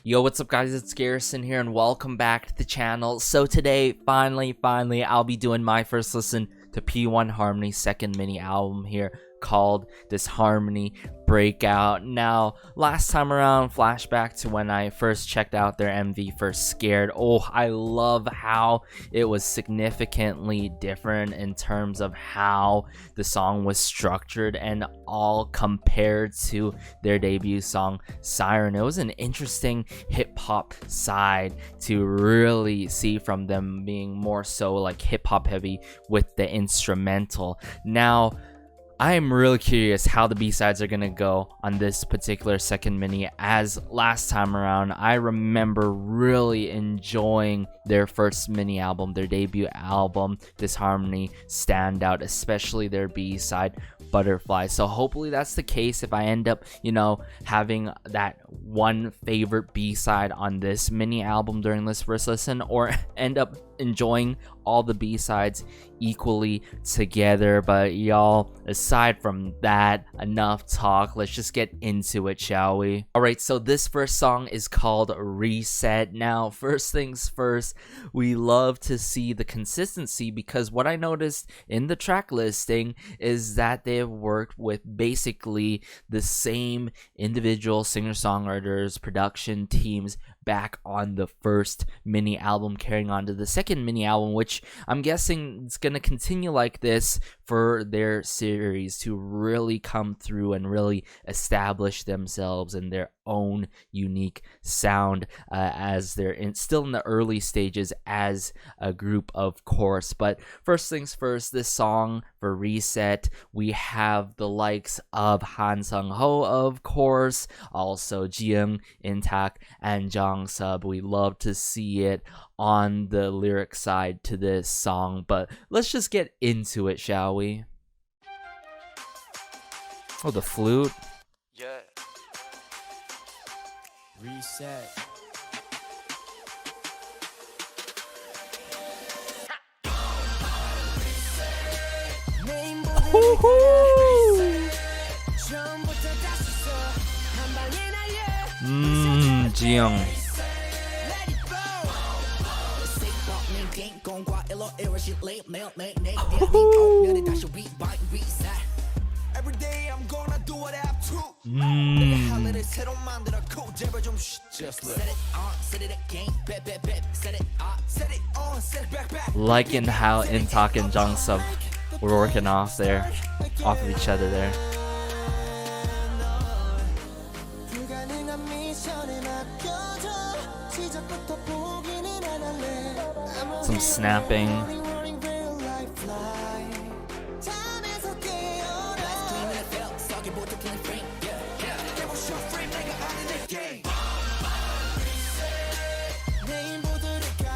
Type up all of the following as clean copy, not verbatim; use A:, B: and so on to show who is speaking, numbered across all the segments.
A: Yo, what's up guys, it's Garrison here and welcome back to the channel. So today, finally, I'll be doing my first listen to P1Harmony's second mini album here called Disharmony Breakout. Now, last time around, flashback to when I first checked out their MV First Scared. Oh, I love how it was significantly different in terms of how the song was structured and all compared to their debut song Siren. It was an interesting hip-hop side to really see from them, being more so like hip-hop heavy with the instrumental. Now, I am really curious how the B-sides are gonna go on this particular second mini, as last time around I remember really enjoying their first mini album, their debut album, Disharmony Standout, especially their B-side Butterfly. So hopefully that's the case if I end up, having that one favorite B-side on this mini album during this first listen, or end up enjoying all the B-sides equally together. But y'all, aside from that, enough talk, let's just get into it, shall we? Alright, so this first song is called Reset. Now, first things first, we love to see the consistency, because what I noticed in the track listing is that they've worked with basically the same individual singer-songwriters, production teams back on the first mini album, carrying on to the second mini album, which I'm guessing it's gonna continue like this for their series to really come through and really establish themselves in their own unique sound, as they're still in the early stages as a group, of course. But first things first, this song for Reset, we have the likes of Han Sung-ho, of course, also Jiyoung, Intak, and Jong Sub. We love to see it on the lyric side to this song, but let's just get into it, shall we? Oh, the flute.
B: Yeah. Reset.
A: Jiyoung.
B: Every day I'm gonna do what I have to.
A: Liking how Intak and Jong Sub were working off of each other there. Some snapping.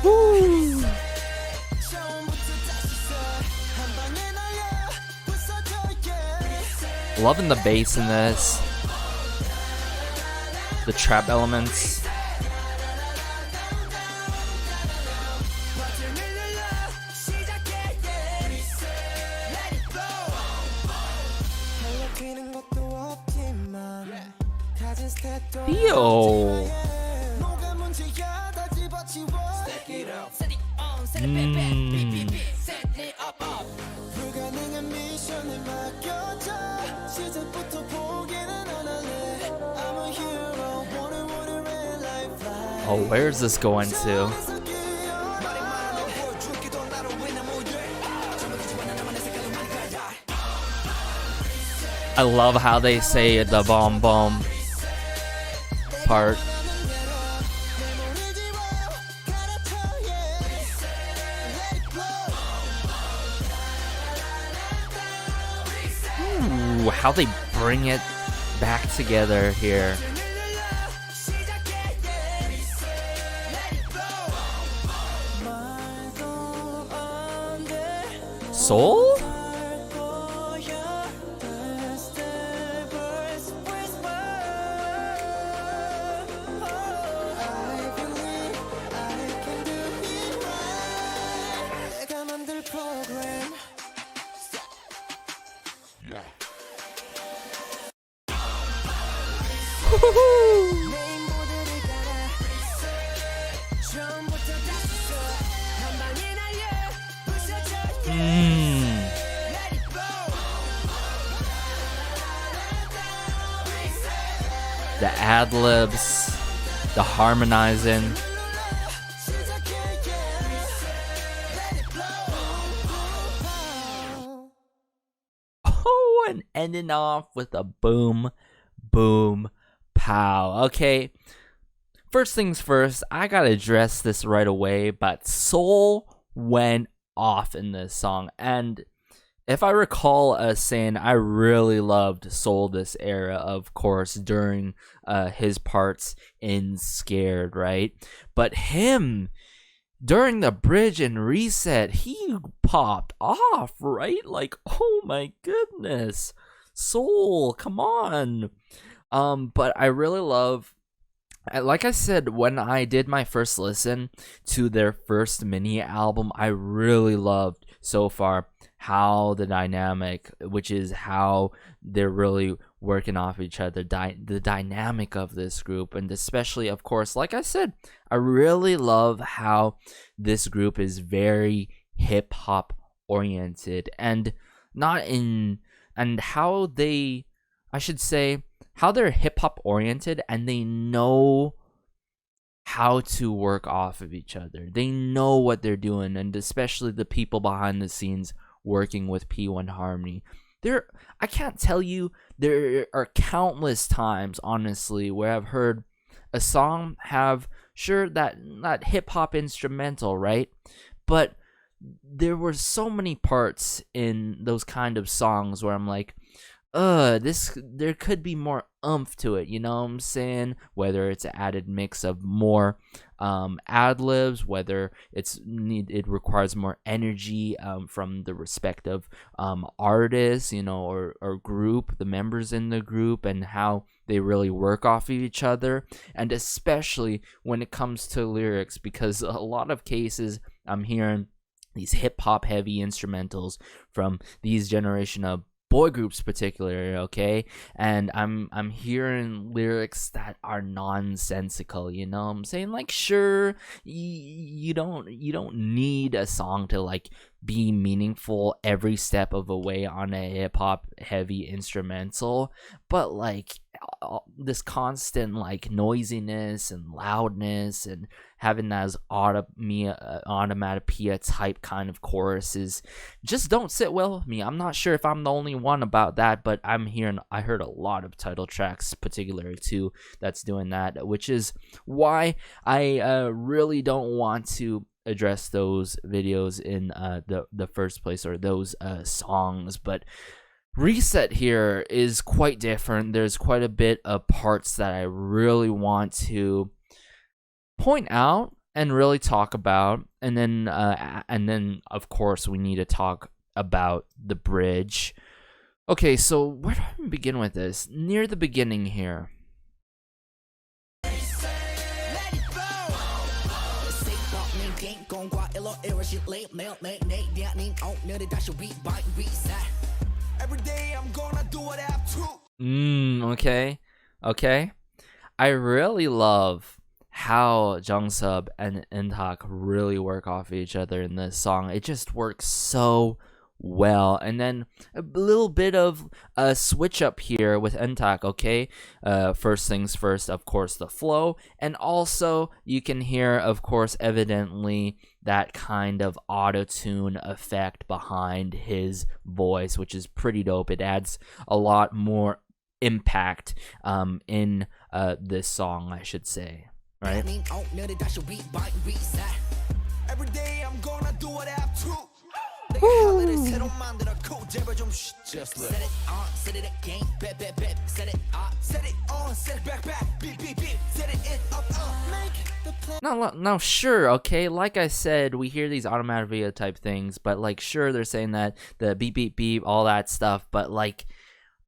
A: Woo. Loving the bass in this, the trap elements. Yo. Oh, where's this going to? I love how they say the bomb bomb part. Ooh, how they bring it back together here. Soul? the ad-libs, the harmonizing. Oh, and ending off with a boom, boom, pow. Okay, first things first, I gotta address this right away, but Soul went off in this song. And if I recall saying I really loved Soul this era, of course, during his parts in Scared, right? But him, during the bridge and reset, he popped off, right? Like, oh my goodness. Soul, come on. But I really love, like I said, when I did my first listen to their first mini album, I really loved so far how the dynamic, which is how they're really working off each other, the dynamic of this group. And especially, of course, like I said, I really love how this group is very hip-hop oriented, and how they, I should say, how they're hip-hop oriented, and they know how to work off of each other. They know what they're doing, and especially the people behind the scenes working with P1Harmony. I can't tell you, there are countless times, honestly, where I've heard a song have, sure, that hip-hop instrumental, right? But there were so many parts in those kind of songs where I'm like, there could be more oomph to it, you know what I'm saying? Whether it's an added mix of more ad-libs, whether it requires more energy from the respective artists, you know, or group, the members in the group, and how they really work off of each other. And especially when it comes to lyrics, because a lot of cases I'm hearing these hip-hop heavy instrumentals from these generation of boy groups particularly, okay, and I'm hearing lyrics that are nonsensical, you know what I'm saying? Like, sure, you don't need a song to like be meaningful every step of the way on a hip-hop heavy instrumental, but like this constant like noisiness and loudness and having those automatopoeia type kind of choruses just don't sit well with me. I'm not sure if I'm the only one about that, but I heard a lot of title tracks particularly too that's doing that, which is why I really don't want to address those videos in the first place, or those songs. But Reset here is quite different. There's quite a bit of parts that I really want to point out and really talk about, and then of course we need to talk about the bridge. Okay, so where do I begin with this? Near the beginning here.
B: Every day I'm gonna do what I have to.
A: Okay. I really love how Jungsub and Intak really work off each other in this song. It just works so well. And then a little bit of a switch up here with Intak, okay? First things first, of course, the flow. And also, you can hear, of course, evidently, that kind of auto-tune effect behind his voice, which is pretty dope. It adds a lot more impact in this song, I should say. Right?
B: Every day I'm gonna do what I have to.
A: Now, sure, okay, like I said, we hear these automatopoeia type things, but like, sure, they're saying that the beep, beep, beep, all that stuff, but like,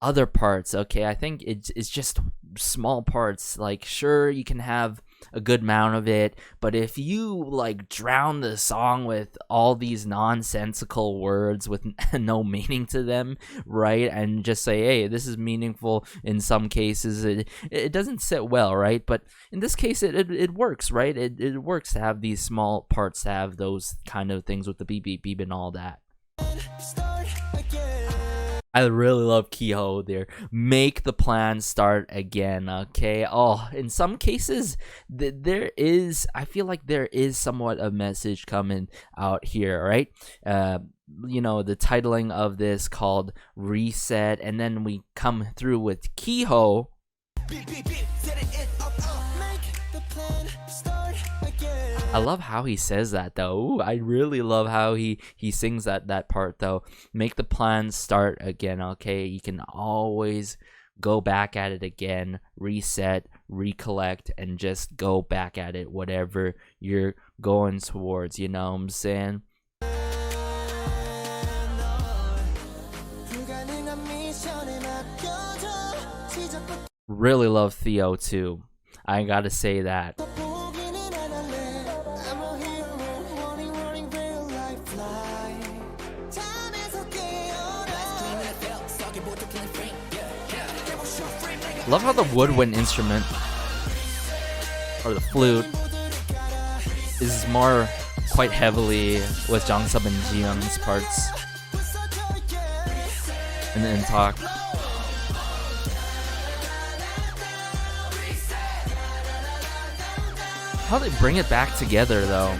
A: other parts, okay, I think it's just small parts. Like, sure, you can have a good amount of it, but if you like drown the song with all these nonsensical words with no meaning to them, right, and just say, hey, this is meaningful in some cases, it doesn't sit well, right? But in this case, it works, right? It works to have these small parts, to have those kind of things with the beep beep beep and all that. I really love Kehoe there. Make the plan start again, okay? Oh, in some cases, I feel like there is somewhat a message coming out here, right? The titling of this called Reset, and then we come through with Kehoe. I love how he says that though. Ooh, I really love how he sings that part though. Make the plan start again, okay? You can always go back at it again, reset, recollect, and just go back at it, whatever you're going towards, you know what I'm saying? Really love Theo too. I gotta say that. Love how the woodwind instrument, or the flute, is more quite heavily with Jang Sub and Ji Young's parts in talk. How they bring it back together though.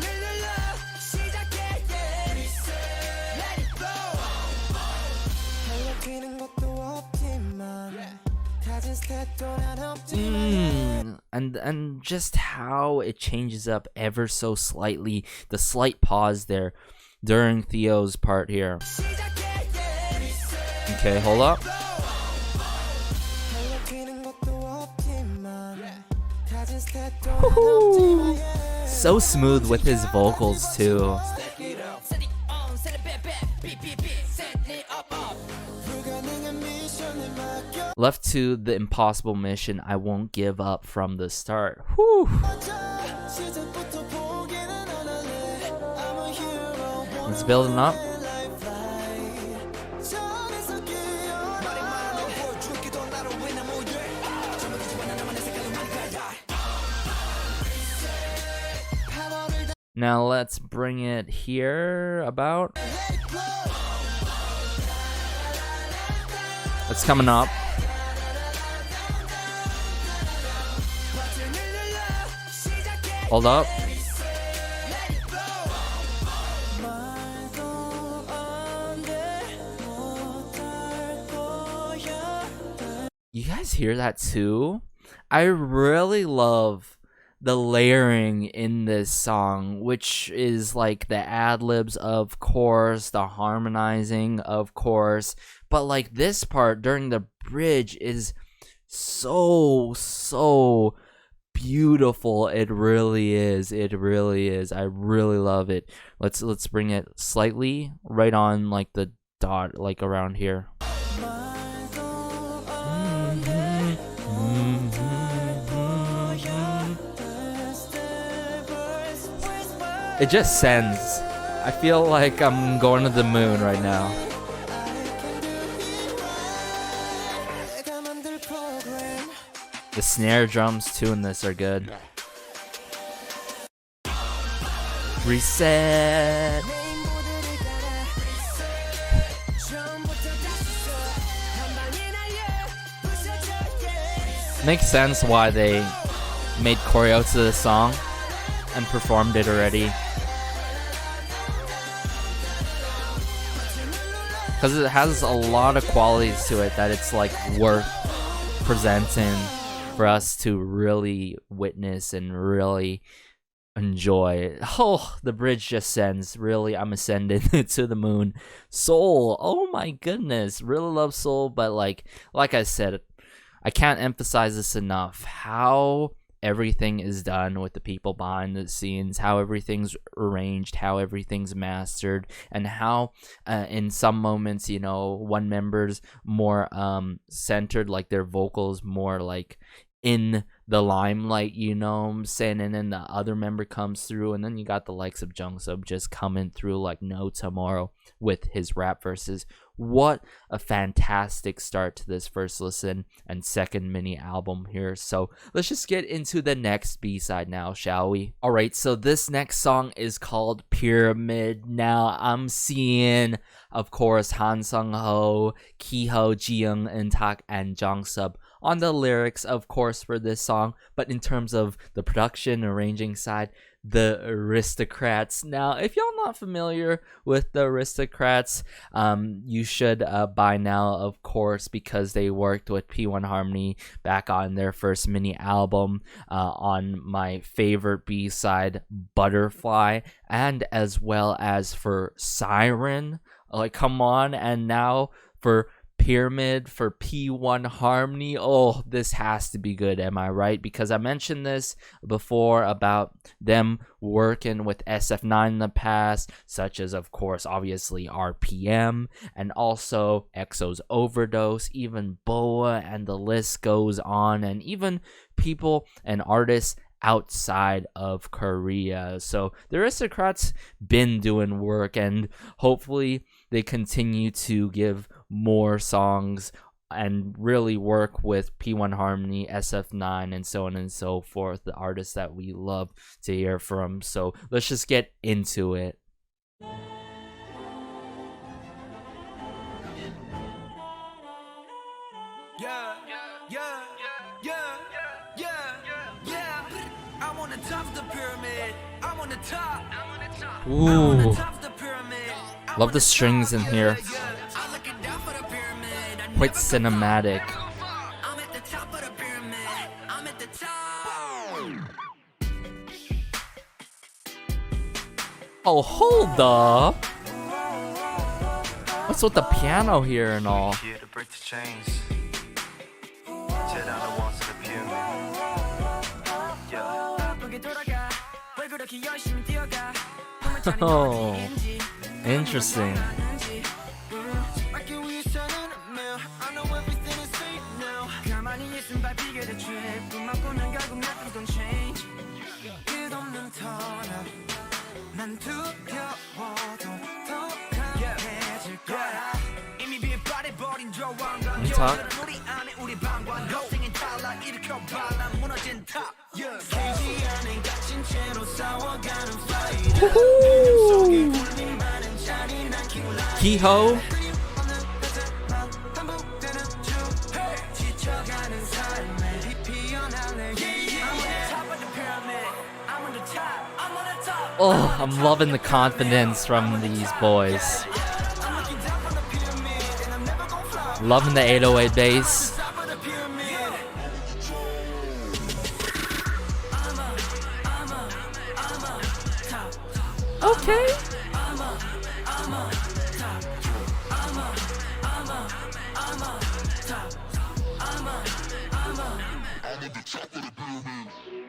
A: And just how it changes up ever so slightly, the slight pause there during Theo's part here. Okay, hold up. Woo-hoo. So smooth with his vocals too. Left to the impossible mission, I won't give up from the start. Whew. It's building up. Now let's bring it here about. It's coming up. Hold up. You guys hear that too? I really love the layering in this song, which is like the ad-libs, of course, the harmonizing, of course, but like this part during the bridge is so beautiful. It really is. I really love it. Let's bring it slightly right on like the dot, like around here. It just sends. I feel like I'm going to the moon right now. The snare drums too in this are good. Reset. Makes sense why they made choreo to this song and performed it already. Because it has a lot of qualities to it that it's like worth presenting for us to really witness and really enjoy. Oh, the bridge just sends. Really, I'm ascending to the moon. Soul. Oh my goodness. Really love Soul, but like I said, I can't emphasize this enough. How everything is done with the people behind the scenes, how everything's arranged, how everything's mastered, and how in some moments, you know, one member's more centered, like their vocals more like in the limelight, you know what I'm saying? And then the other member comes through, and then you got the likes of Jungsub just coming through like no tomorrow with his rap verses. What a fantastic start to this first listen and second mini album here. So let's just get into the next B-side now, shall we? Alright, so this next song is called Pyramid. Now I'm seeing, of course, Han Sung-ho, Ki-ho, Ji-young, In-tak, and Jungsub on the lyrics, of course, for this song. But in terms of the production, arranging side, the Aristocrats. Now, if y'all not familiar with the Aristocrats, you should by now, of course, because they worked with P1Harmony back on their first mini album on my favorite B-side, Butterfly, and as well as for Siren. Like, come on. And now for Pyramid, for P1Harmony. Oh, this has to be good, am I right? Because I mentioned this before about them working with SF9 in the past, such as, of course, obviously RPM, and also EXO's Overdose, even BoA, and the list goes on, and even people and artists outside of Korea. So the Aristocrats been doing work, and hopefully they continue to give more songs and really work with P1Harmony, SF9, and so on and so forth, the artists that we love to hear from. So let's just get into it.
B: Yeah, yeah, yeah, yeah, yeah. I'm on the top of the pyramid. I'm on the top. I'm on the
A: Ooh,
B: top of the pyramid.
A: love the strings in here.
B: I'm looking down for the pyramid.
A: Quite cinematic.
B: I'm at the top of the pyramid. I'm at the top.
A: Oh, hold up. What's with the piano here and all?
C: Here to break the chains. Tear down the walls of the pyramid. Yeah.
A: Oh, interesting. Talk. Ki-ho. Oh, I'm loving the confidence from these boys. Loving the 808 bass. Okay.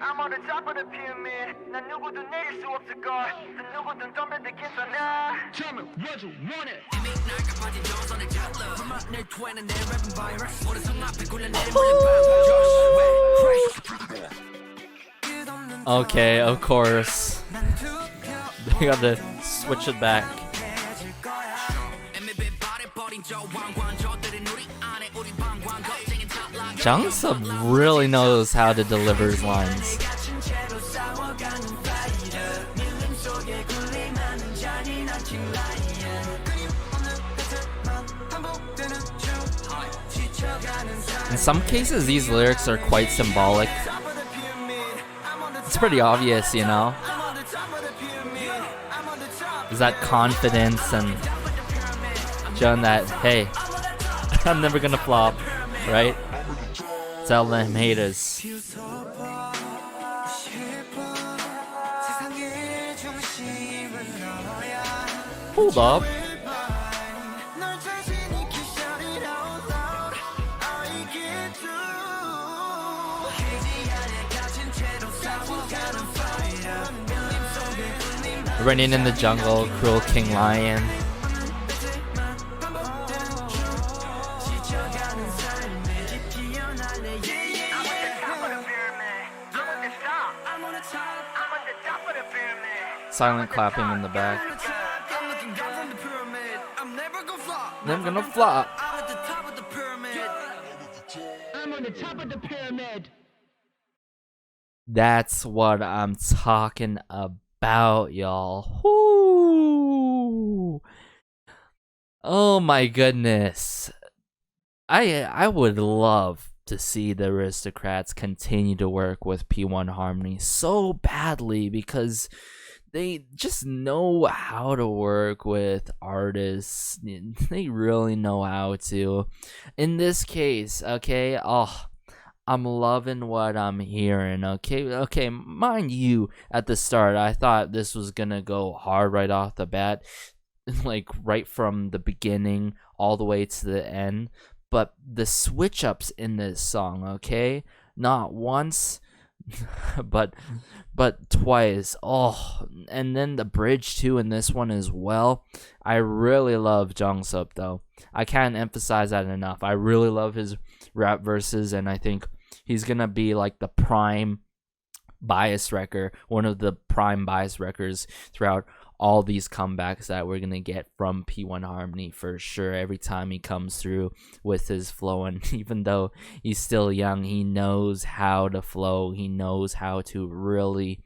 C: I'm on the top of the pyramid. 난 누구도 내릴 수 없을 걸. 난 누구든 덤벼들 괜찮아. Tell me what you want it.
A: Okay, of course. They gotta switch it back. Jungsub really knows how to deliver his lines. In some cases, these lyrics are quite symbolic. It's pretty obvious, you know? Is that confidence and showing that, hey, I'm never gonna flop, right? Tell them haters. Hold up. Running in the jungle, cruel king lion.
C: I'm on the top of the pyramid.
A: Silent clapping in the back.
B: I'm looking down from the pyramid. I'm never gonna flop.
A: Never gonna flop.
B: I'm at the top of the pyramid.
C: I'm on the top of the pyramid.
A: That's what I'm talking about, y'all. Whoo! Oh my goodness. I would love to see the Aristocrats continue to work with P1Harmony so badly, because they just know how to work with artists. They really know how to. In this case, okay, I'm loving what I'm hearing, okay, mind you, at the start, I thought this was gonna go hard right off the bat, like right from the beginning all the way to the end, but the switch-ups in this song, okay, not once, but twice, and then the bridge too in this one as well. I really love Jungsup though. I can't emphasize that enough. I really love his rap verses, and I think he's gonna be like the prime bias wrecker, one of the prime bias wreckers throughout all these comebacks that we're gonna get from P1Harmony for sure. Every time he comes through with his flow, and even though he's still young, he knows how to flow. He knows how to really,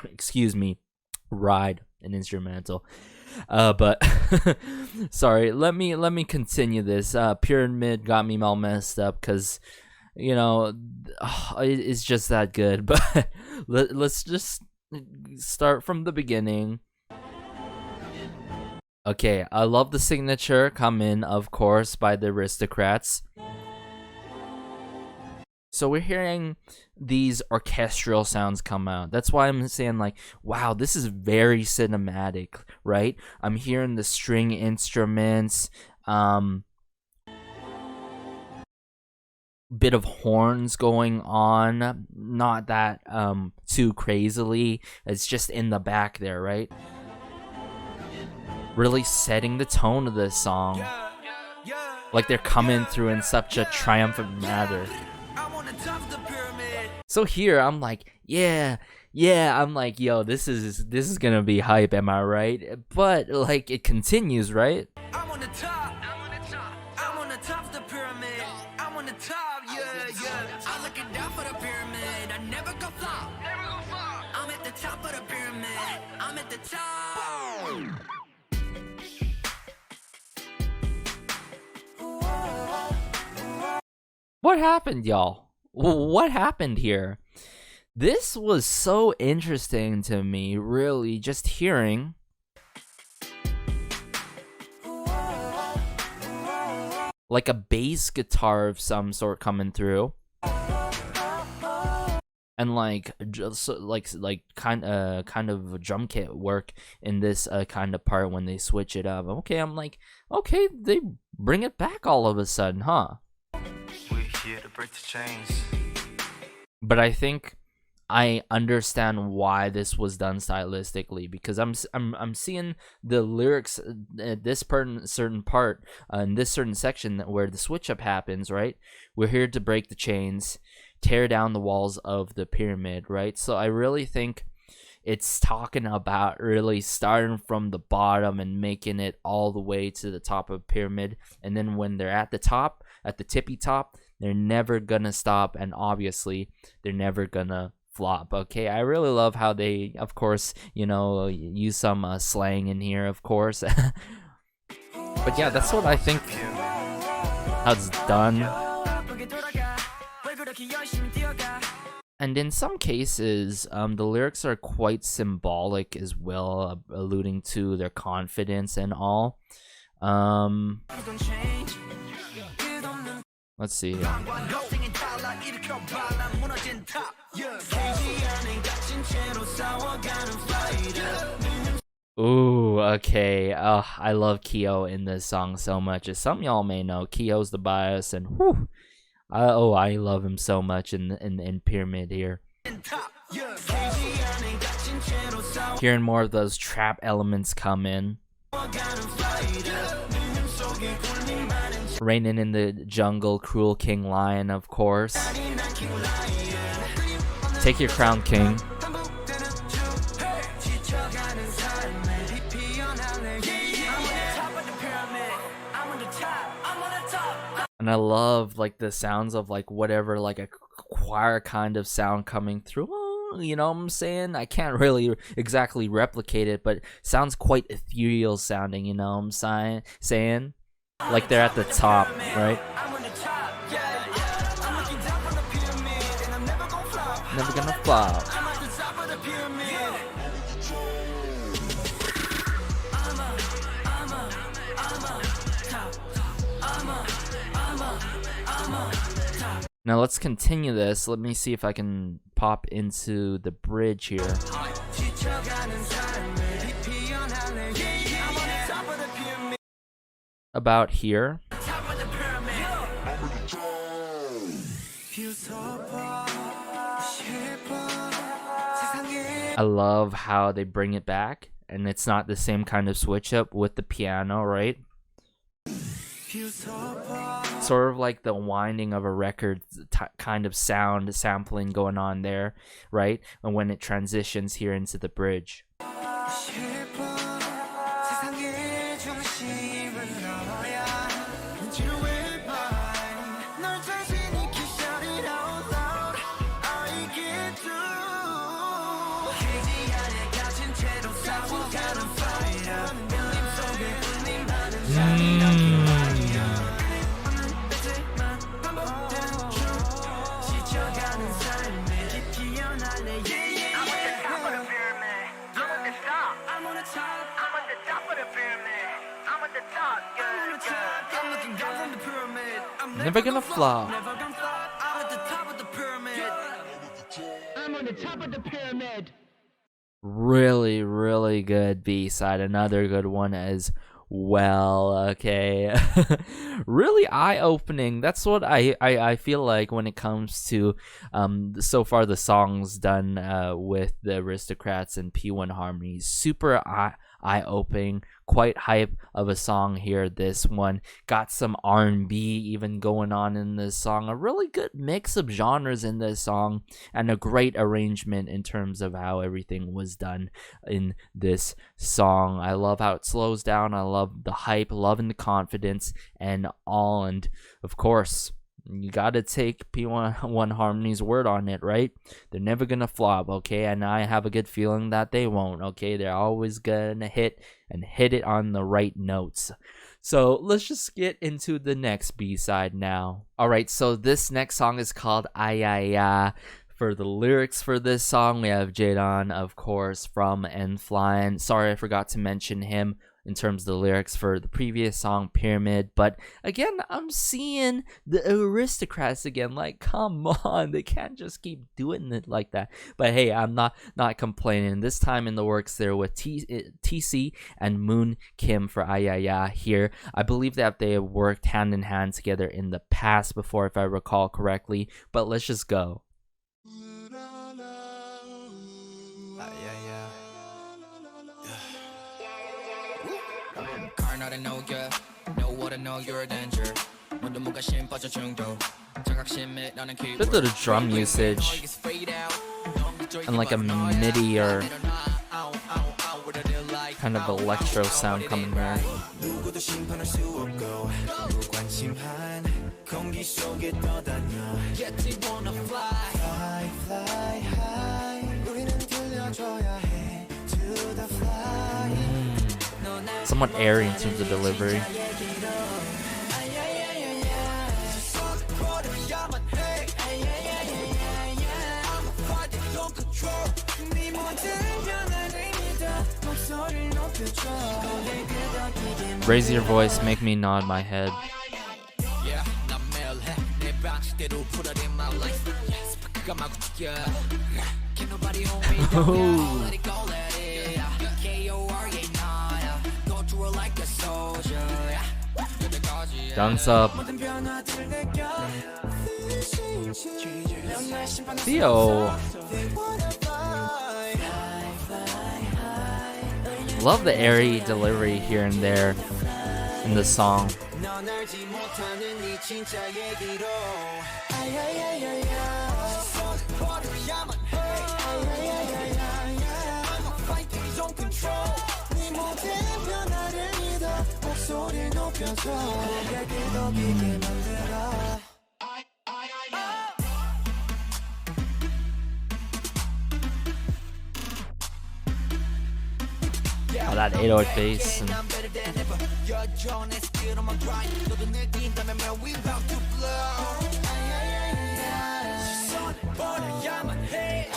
A: excuse me, ride an instrumental. But sorry, let me continue this. Pyramid got me all messed up because, you know, it's just that good. But let's just start from the beginning. Okay, I love the signature come in, of course, by the Aristocrats. So we're hearing these orchestral sounds come out. That's why I'm saying, like, wow, this is very cinematic, right? I'm hearing the string instruments, bit of horns going on, not that too crazily. It's just in the back there, right? Really setting the tone of this song, like they're coming through in such a triumphant manner. So here I'm like, yeah, I'm like, yo, this is gonna be hype, am I right? But like it continues, right?
B: I'm on the top. I'm on the top of the pyramid. I'm on the top, yeah. I'm looking down for the pyramid. I never go flop. I'm at the top of the pyramid. I'm at the top.
A: What happened, y'all? What happened here? This was so interesting to me, really, just hearing like a bass guitar of some sort coming through, and like just like kind of a drum kit work in this kind of part when they switch it up. Okay, I'm like, okay, they bring it back all of a sudden, huh?
B: We're here to break the chains.
A: But I think I understand why this was done stylistically, because I'm seeing the lyrics at this certain part in this certain section where the switch up happens, right? We're here to break the chains, tear down the walls of the pyramid, right? So I really think it's talking about really starting from the bottom and making it all the way to the top of the pyramid, and then when they're at the top, at the tippy top, they're never gonna stop, and obviously they're never gonna flop. Okay, I really love how they, of course, you know, use some slang in here, of course. But yeah, that's what I think how it's done. And in some cases, the lyrics are quite symbolic as well, alluding to their confidence and all. Let's see. Ooh, okay. I love Kyo in this song so much. As some of y'all may know, Kyo's the bias, and whew, I love him so much in Pyramid here. Hearing more of those trap elements come in. Reigning in the jungle, Cruel King Lion, of course. Take your crown, king. And I love like the sounds of like whatever, like a choir kind of sound coming through. You know what I'm saying? I can't really exactly replicate it, but it sounds quite ethereal sounding, you know what I'm saying? Like they're at the top, right? Never gonna flop. Now let's continue this. Let me see if I can pop into the bridge here. About here. I love how they bring it back, and it's not the same kind of switch up with the piano, right? Sort of like the winding of a record kind of sound sampling going on there, right? And when it transitions here into the bridge. Never gonna flop.
C: I'm on the top of the pyramid.
A: Really, really good B-side. Another good one as well. Okay. Really eye-opening. That's what I feel like when it comes to so far the songs done with the Aristocrats and P1Harmony. Super eye-opening, quite hype of a song here. This one got some R&B even going on in this song. A really good mix of genres in this song, and a great arrangement in terms of how everything was done in this song. I love how it slows down. I love the hype, loving the confidence and all. And of course, you gotta take P1Harmony's word on it, right? They're never gonna flop, okay? And I have a good feeling that they won't, okay? They're always gonna hit it on the right notes. So let's just get into the next B-side now. Alright, so this next song is called AYAYA. For the lyrics for this song, we have Jaden, of course, from N-Flying. Sorry, I forgot to mention him in terms of the lyrics for the previous song, Pyramid. But again, I'm seeing the Aristocrats again. Like, come on, they can't just keep doing it like that. But hey, I'm not complaining. This time in the works there with TC and Moon Kim for AYAYA here. I believe that they have worked hand in hand together in the past before, if I recall correctly. But let's just go. Bit of the drum usage and like a MIDI or kind of electro sound coming there. Somewhat airy in terms of delivery. Raise your voice, make me nod my head. Oh. Dunks up. Theo. Love the airy delivery here and there in the song. Oh, that 808 bass.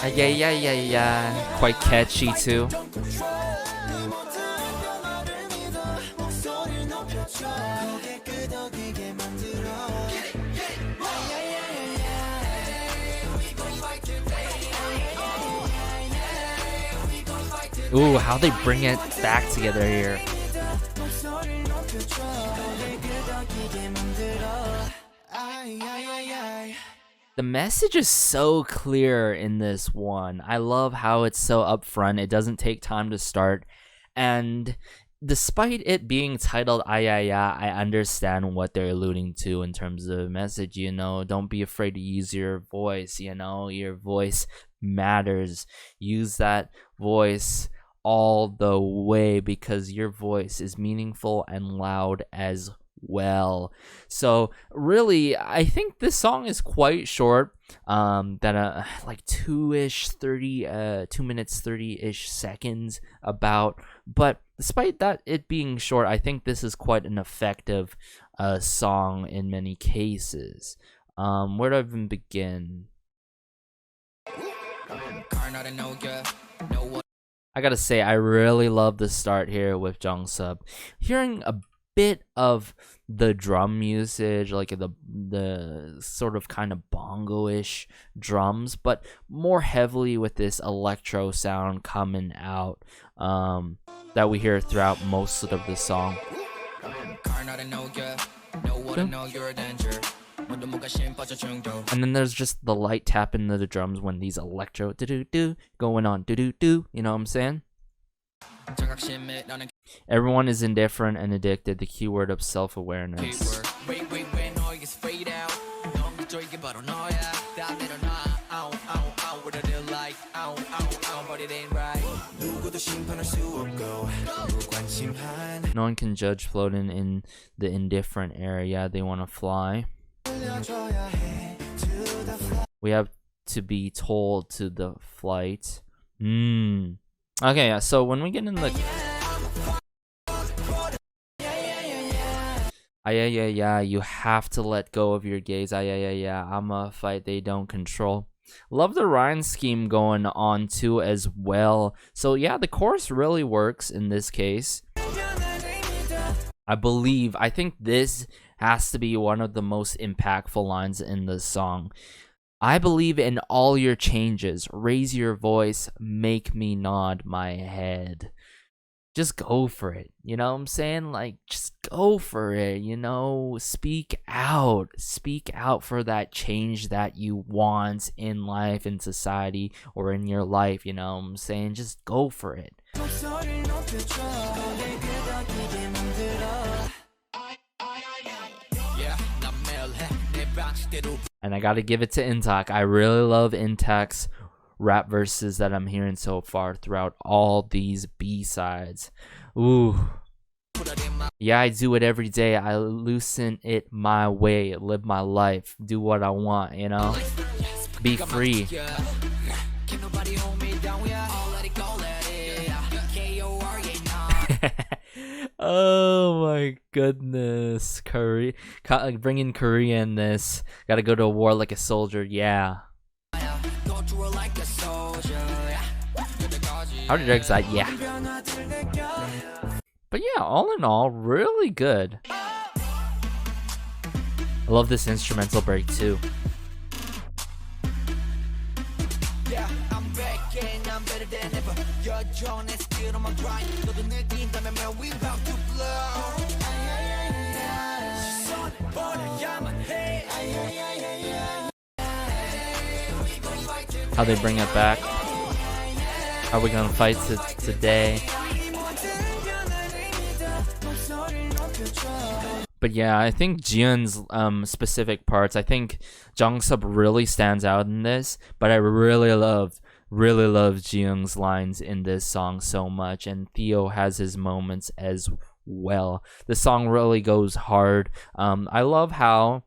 A: And yeah. Quite catchy too. Ooh, how they bring it back together here. The message is so clear in this one. I love how it's so upfront. It doesn't take time to start. And despite it being titled AYAYA, I understand what they're alluding to in terms of the message. You know, don't be afraid to use your voice. You know, your voice matters. Use that voice all the way because your voice is meaningful and loud as well. So really, I think this song is quite short. Like 2 minutes 30-ish seconds about. But despite that it being short, I think this is quite an effective song in many cases. Where do I even begin? I gotta say, I really love the start here with Jungsub. Hearing a bit of the drum usage, like the sort of kind of bongo-ish drums, but more heavily with this electro sound coming out that we hear throughout most of the song. And then there's just the light tap into the drums when these electro do going on do, you know what I'm saying? Everyone is indifferent and addicted, the keyword of self-awareness. No one can judge floating in the indifferent area. They want to fly. We have to be told to the flight. Okay, yeah, so when we get in the AYAYA, you have to let go of your gaze. AYAYA, I'm a fight they don't control. Love the rhyme scheme going on too as well. So yeah, the chorus really works in this case. I think this has to be one of the most impactful lines in the song. I believe in all your changes. Raise your voice, make me nod my head. Just go for it. You know what I'm saying? Like, just go for it. You know, speak out. Speak out for that change that you want in life, in society, or in your life. You know what I'm saying? Just go for it. And I gotta give it to Intak. I really love Intak's rap verses that I'm hearing so far throughout all these B-sides. Ooh. Yeah, I do it every day. I loosen it my way. Live my life. Do what I want, you know? Be free. Oh my goodness. Bringing Korea in this. Gotta go to war like a soldier. Yeah. How did Rex that? Yeah. But yeah, all in all, really good. I love this instrumental break too. How they bring it back. Are we gonna fight today? But yeah, I think Jiun's specific parts, I think Jungsub really stands out in this, but I really love Jiung's lines in this song so much, and Theo has his moments as well. The song really goes hard. I love how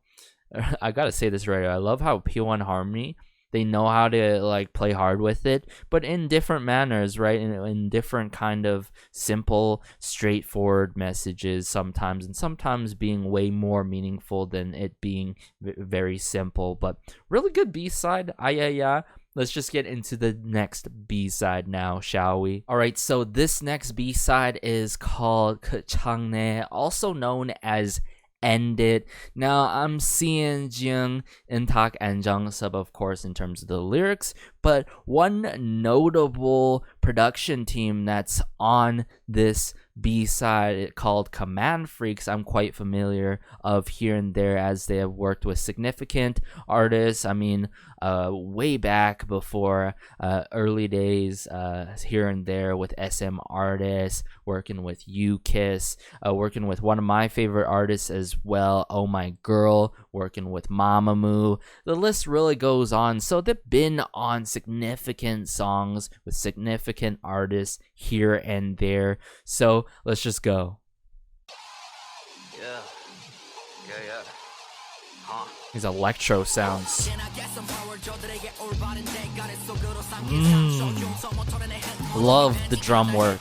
A: I gotta say this right. I love how P1Harmony, they know how to like play hard with it, but in different manners, right? In different kind of simple, straightforward messages sometimes, and sometimes being way more meaningful than it being very simple. But really good B-side, AYAYA. Let's just get into the next B-side now, shall we? Alright, so this next B-side is called 그창내, also known as End It. Now, I'm seeing Jung and Tak and Jung sub, of course, in terms of the lyrics, but one notable production team that's on this B-side called Command Freaks, I'm quite familiar of here and there, as they have worked with significant artists. I mean, way back before early days, here and there with SM artists, working with UKISS, working with one of my favorite artists as well, Oh My Girl, working with Mamamoo. The list really goes on. So they've been on significant songs with significant artists here and there. So let's just go.
B: Yeah.
A: These electro sounds. Love the drum work.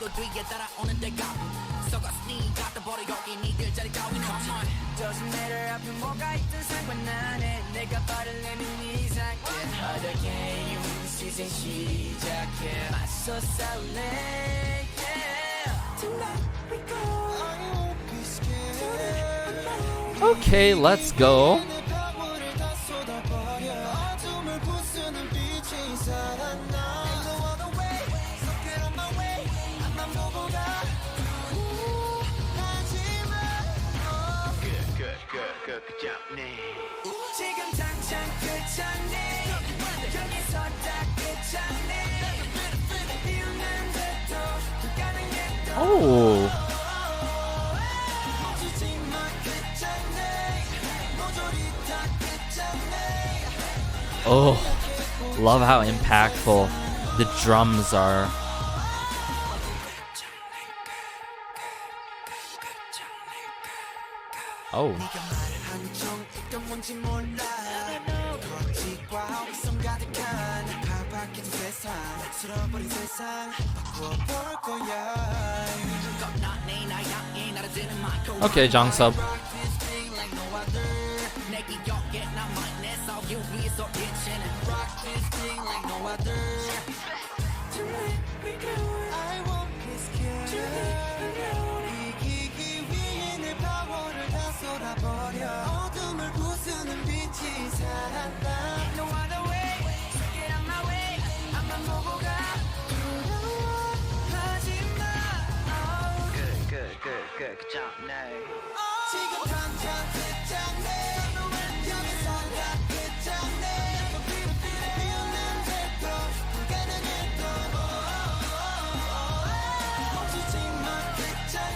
A: Okay, let's go. Oh. Oh, love how impactful the drums are. Oh. Okay, Jung sub.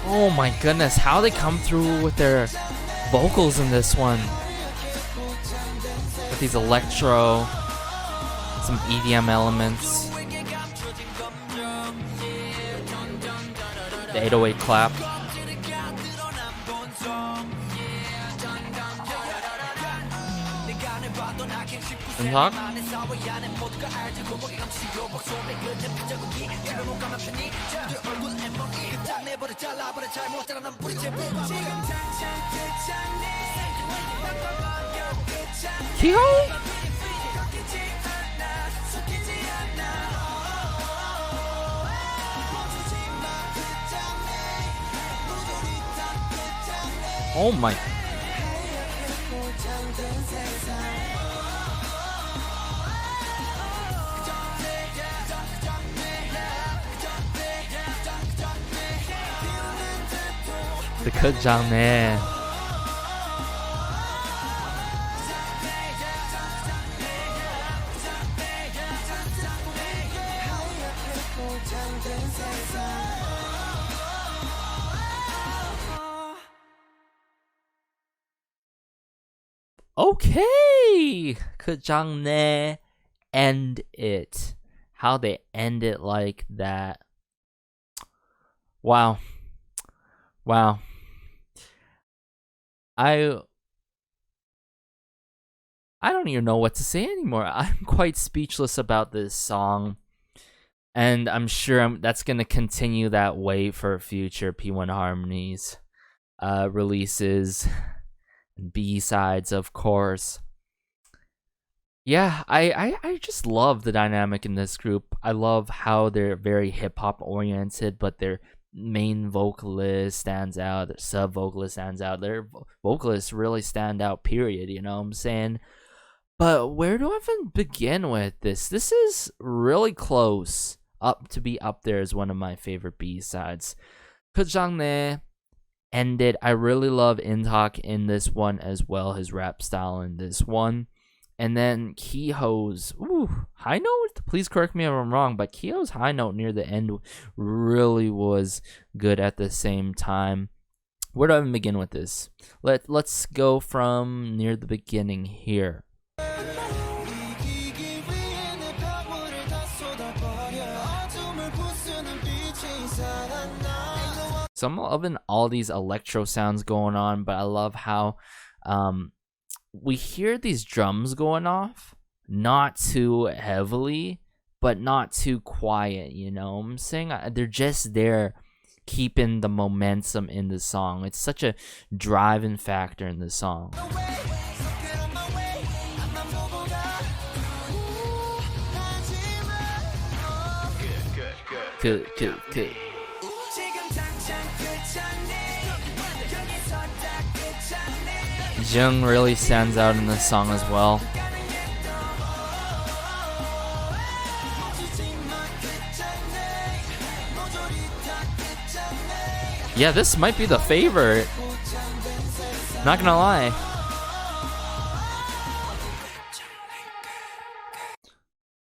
A: Oh my goodness, how they come through with their vocals in this one. With these electro, some EDM elements. The 808 clap. And talk. Kyo? Oh my. The 그장내. Okay, 그장내, End It. How they end it like that. Wow. Wow. I don't even know what to say anymore. I'm quite speechless about this song. And I'm sure that's going to continue that way for future P1Harmony's releases and B-sides, of course. Yeah, I just love the dynamic in this group. I love how they're very hip-hop oriented, but their main vocalist stands out, their sub-vocalist stands out, their vocalists really stand out, period, you know what I'm saying? But where do I even begin with this? This is really close to be up there as one of my favorite B-sides. 그장내 ended. I really love Intak in this one as well, his rap style in this one. And then Kiho's high note, please correct me if I'm wrong, but Kiho's high note near the end really was good at the same time. Where do I even begin with this? Let's go from near the beginning here. So I'm loving all these electro sounds going on, but I love how we hear these drums going off, not too heavily, but not too quiet, you know what I'm saying? They're just there keeping the momentum in the song. It's such a driving factor in the song. Good. Jung really stands out in this song as well. Yeah, this might be the favorite. Not gonna lie.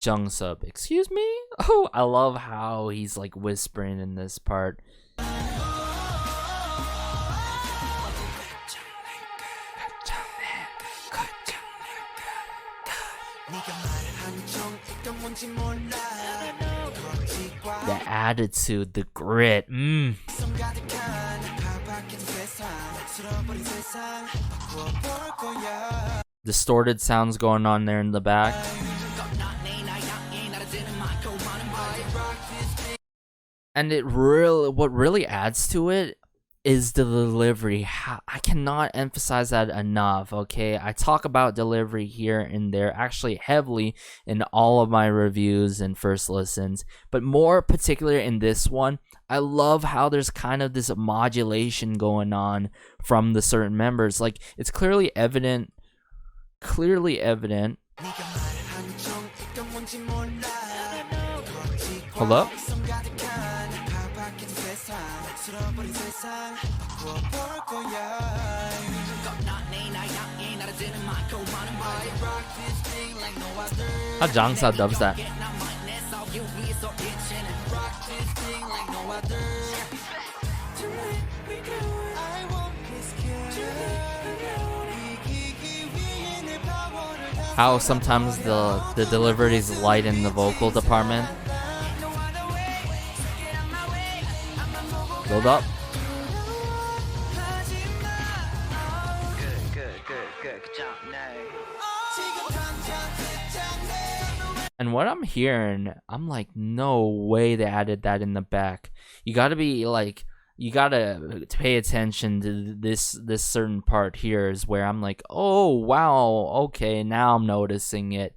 A: Jung sub, excuse me? Oh, I love how he's like whispering in this part. The attitude, the grit. Distorted sounds going on there in the back. And what really adds to it is the delivery. I cannot emphasize that enough, okay? I talk about delivery here and there actually heavily in all of my reviews and first listens, but more particular in this one, I love how there's kind of this modulation going on from the certain members. Like, it's clearly evident. Hold up. How Jangsa dubs that. How sometimes the delivery is light in the vocal department. Build up. And what I'm hearing, I'm like, no way they added that in the back. You gotta pay attention to this certain part here is where I'm like, oh wow, okay, now I'm noticing it.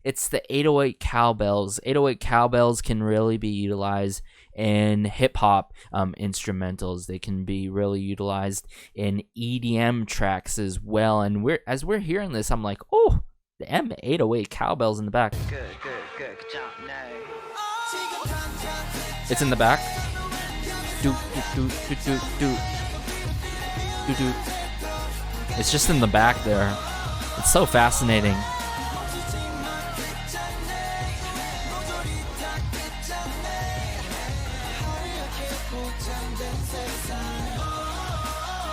A: It's the 808 cowbells. 808 cowbells can really be utilized in hip-hop instrumentals. They can be really utilized in EDM tracks as well. And as we're hearing this, I'm like, oh, the M808 cowbells in the back.
B: Good job,
A: It's in the back. It's just in the back there. It's so fascinating.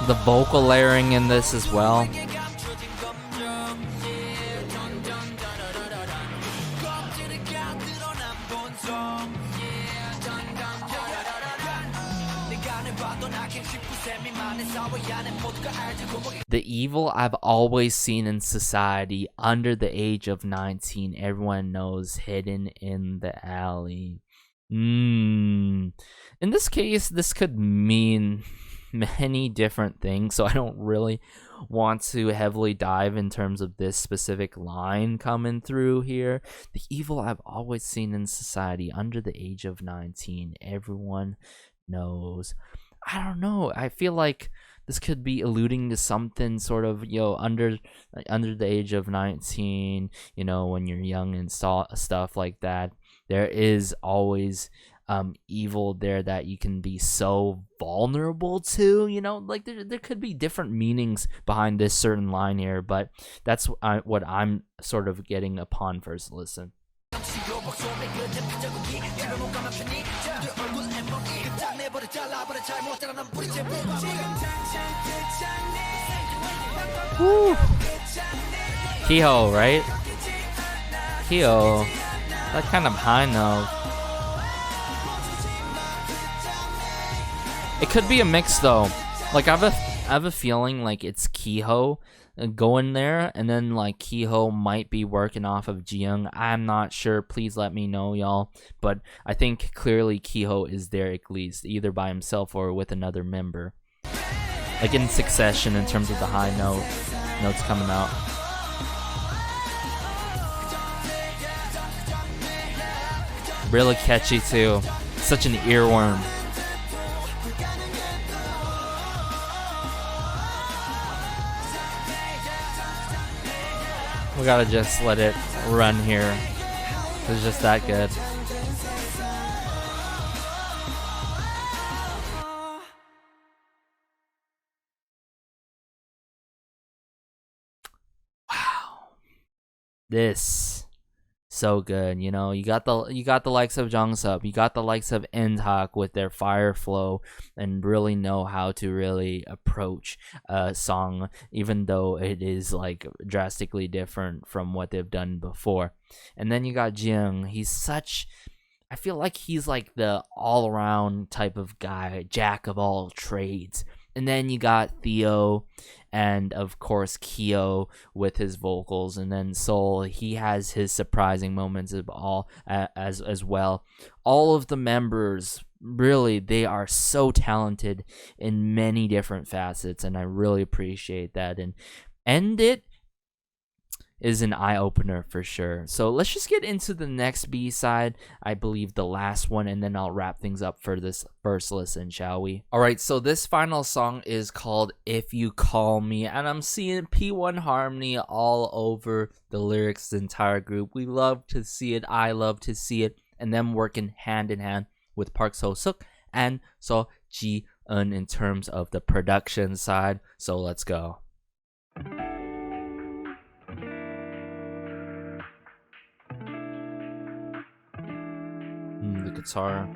A: The vocal layering in this as well. The evil I've always seen in society under the age of 19, everyone knows, hidden in the alley. In this case, this could mean many different things, so I don't really want to heavily dive in terms of this specific line coming through here. The evil I've always seen in society under the age of 19, everyone knows. I don't know, I feel like this could be alluding to something sort of, under the age of 19, when you're young and stuff like that. There is always evil there that you can be so vulnerable to, like there could be different meanings behind this certain line here, but that's what I'm sort of getting upon first listen. Woo. Kehoe, right? Kehoe, that kind of high note. It could be a mix though. Like I have a feeling like it's Kehoe going there, and then like Kehoe might be working off of Jiyoung. I'm not sure. Please let me know, y'all. But I think clearly Kehoe is there at least, either by himself or with another member. Like in succession in terms of the high notes coming out. Really catchy too. Such an earworm. We gotta just let it run here. It's just that good. Wow. This so good, you got the likes of Jungsup, you got the likes of Intak with their fire flow and really know how to really approach a song, even though it is like drastically different from what they've done before. And then you got Jiyoung. I feel like he's like the all-around type of guy, jack of all trades. And then you got Theo, and of course Kyo with his vocals, and then Seoul. He has his surprising moments as well. All of the members, really, they are so talented in many different facets, and I really appreciate that. And it is an eye-opener for sure. So let's just get into the next B-side, I believe the last one, and then I'll wrap things up for this first listen, shall we? Alright, so this final song is called If You Call Me, and I'm seeing P1Harmony all over the lyrics, the entire group. We love to see it, I love to see it, and them working hand in hand with Park So-suk and So Ji-eun in terms of the production side. So let's go. The guitar.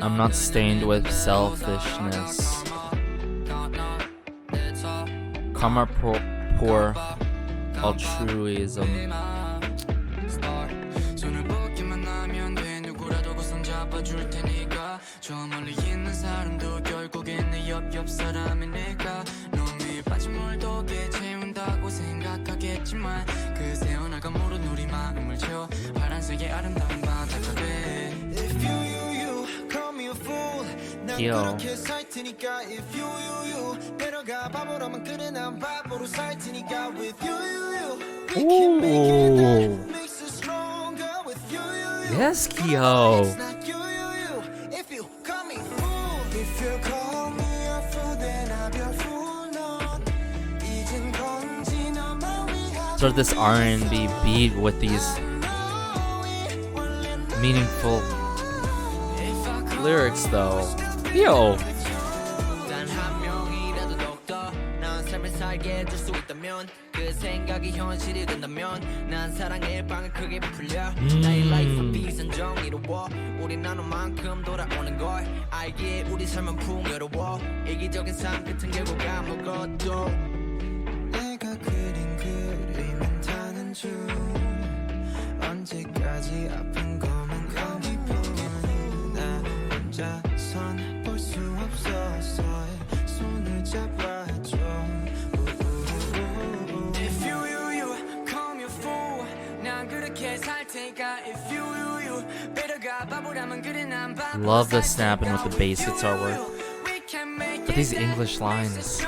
A: I'm not stained with selfishness. Karma poor altruism. Yo. Ooh. Yes, Kyo. Sort of this R&B beat with these meaningful lyrics though. Yo.
B: 정의로워 우리 나눈만큼 돌아오는 걸 알기에 우리 삶은 풍요로워 이기적인 삶 끝은 결국 아무것도 내가 그린 그림은 타는 중 언제까지 아픈 거면 거기뿐 나 혼자선 볼 수 없어서 손을 잡아줘 If you call me a fool 난 그렇게 살 테니까 If you better 바보라면 그래 난 바보
A: Love the snapping with the bass guitar work. But these English lines.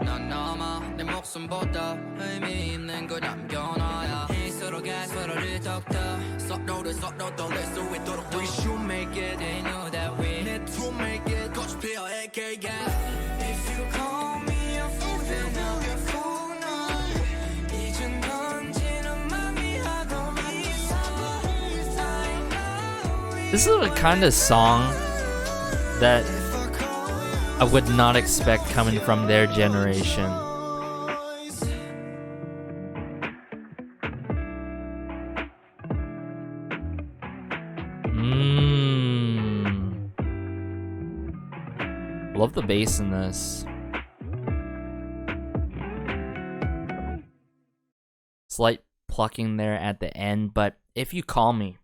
B: 넌 넘어 내 목숨보다 의미 있는 걸 남겨놔야 해 서로가 서로를 더욱더 서로를 서로 더 낼 수 있도록 We should make it They know that we need to make it 꽃이 피어 AKA If you call me a fool then I'll be a fool 널 이젠 던지는 맘이 하고 있어 I know
A: This is a kind of song that I would not expect coming from their generation. Love the bass in this. Slight plucking there at the end, but if you call me.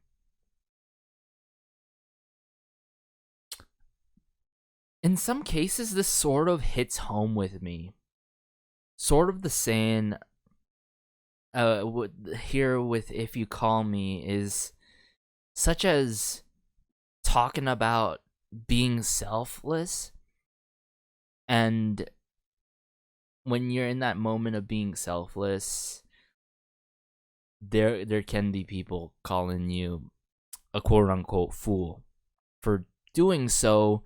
A: In some cases, this sort of hits home with me. Sort of the saying here with If You Call Me is such as talking about being selfless. And when you're in that moment of being selfless, there can be people calling you a quote-unquote fool for doing so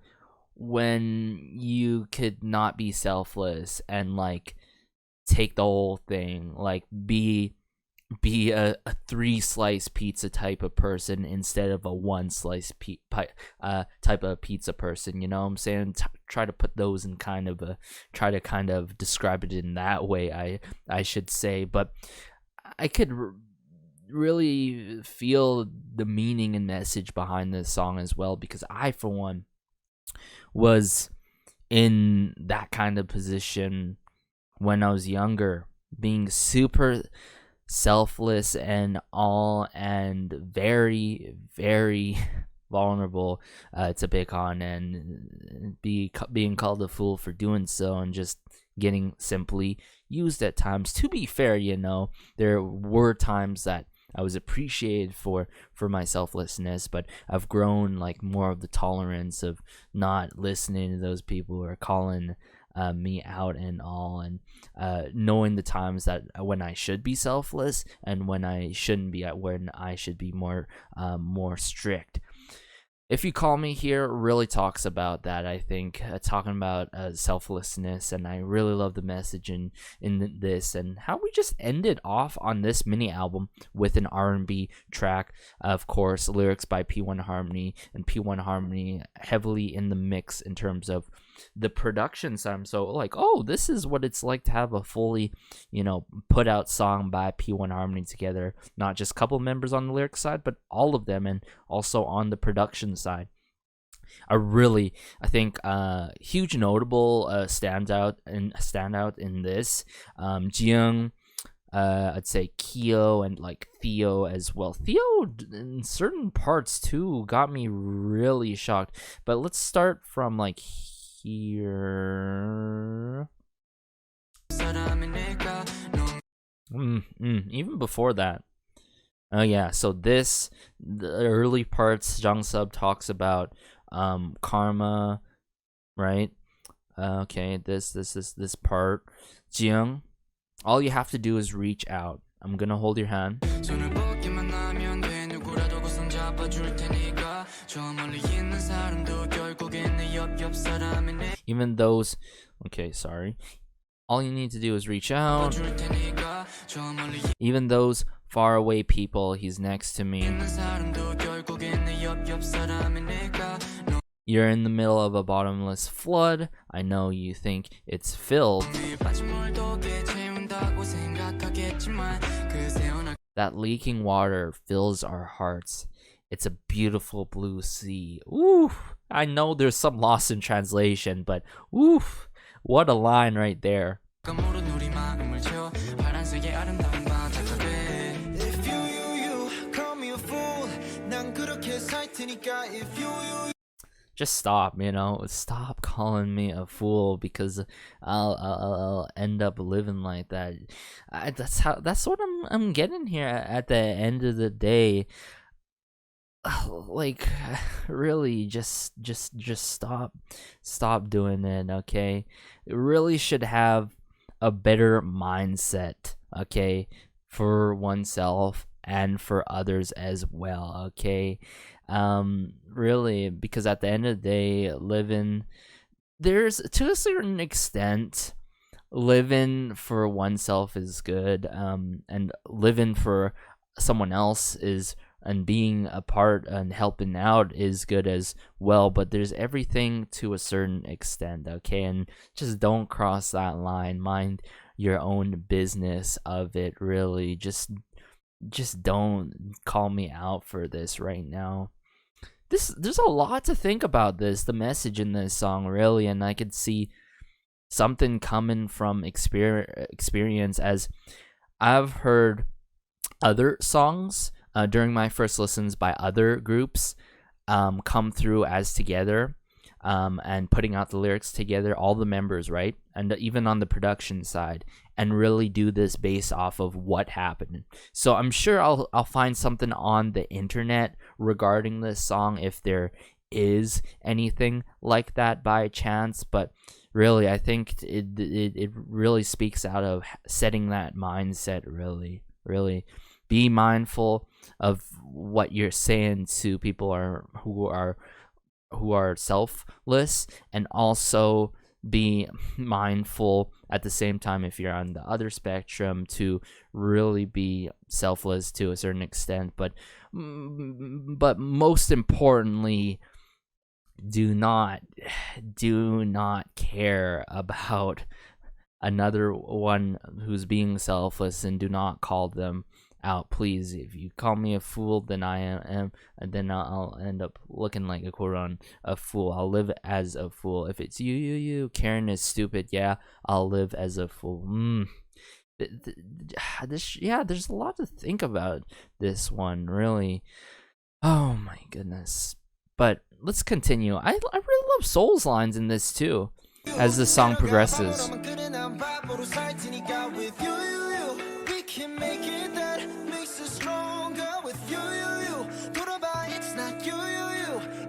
A: when you could not be selfless and like take the whole thing, like be a 3-slice pizza type of person instead of a 1-slice type of pizza person, you know what I'm saying? Try to put those in kind of describe it in that way, I should say. But I could really feel the meaning and message behind this song as well, because I, for one, was in that kind of position when I was younger, being super selfless and all, and very, very vulnerable to pick on and being called a fool for doing so, and just getting simply used at times. To be fair, you know, there were times that I was appreciated for my selflessness, but I've grown like more of the tolerance of not listening to those people who are calling me out and all, and knowing the times that when I should be selfless and when I shouldn't be, when I should be more strict. If You Call Me here really talks about that, I think, talking about selflessness, and I really love the message in this, and how we just ended off on this mini album with an R&B track, of course, lyrics by P1Harmony, and P1Harmony heavily in the mix in terms of the production side. So like, oh, this is what it's like to have a fully, you know, put out song by P1Harmony together, not just a couple members on the lyric side, but all of them, and also on the production side. I think huge notable standout in this, Jiyoung, I'd say Kyo, and like Theo as well. Theo in certain parts too got me really shocked. But let's start from like here. Even before that. Oh yeah, so the early parts, Jang Sub talks about karma, right? Okay, this part. Jiyoung, all you have to do is reach out. I'm gonna hold your hand. Even those, okay, sorry. All you need to do is reach out. Even those far away people, he's next to me. You're in the middle of a bottomless flood. I know you think it's filled. That leaking water fills our hearts. It's a beautiful blue sea. Ooh, I know there's some loss in translation, but oof, what a line right there. Just stop, stop calling me a fool, because I'll end up living like that. That's what I'm getting here at the end of the day. Like, really, just stop doing it, okay? It really should have a better mindset, okay, for oneself and for others as well, okay? Really, because at the end of the day, there's, to a certain extent, living for oneself is good, and living for someone else is, and being a part and helping out is good as well, but there's everything to a certain extent, okay? And just don't cross that line. Mind your own business of it, really. Just don't call me out for this right now. There's a lot to think about the message in this song, really, and I could see something coming from experience, as I've heard other songs during my first listens by other groups come through as together, and putting out the lyrics together, all the members, right? And even on the production side, and really do this based off of what happened. So I'm sure I'll find something on the internet regarding this song if there is anything like that by chance, but really I think it really speaks out of setting that mindset. Really be mindful of what you're saying to people who are selfless, and also be mindful at the same time, if you're on the other spectrum, to really be selfless to a certain extent, but most importantly, do not care about another one who's being selfless, and do not call them out, please. If you call me a fool, then I am, and then I'll end up looking like a fool. I'll live as a fool. If it's you, Karen is stupid, yeah, I'll live as a fool. There's a lot to think about this one, really. Oh my goodness. But let's continue. I really love Soul's lines in this too, as the song progresses.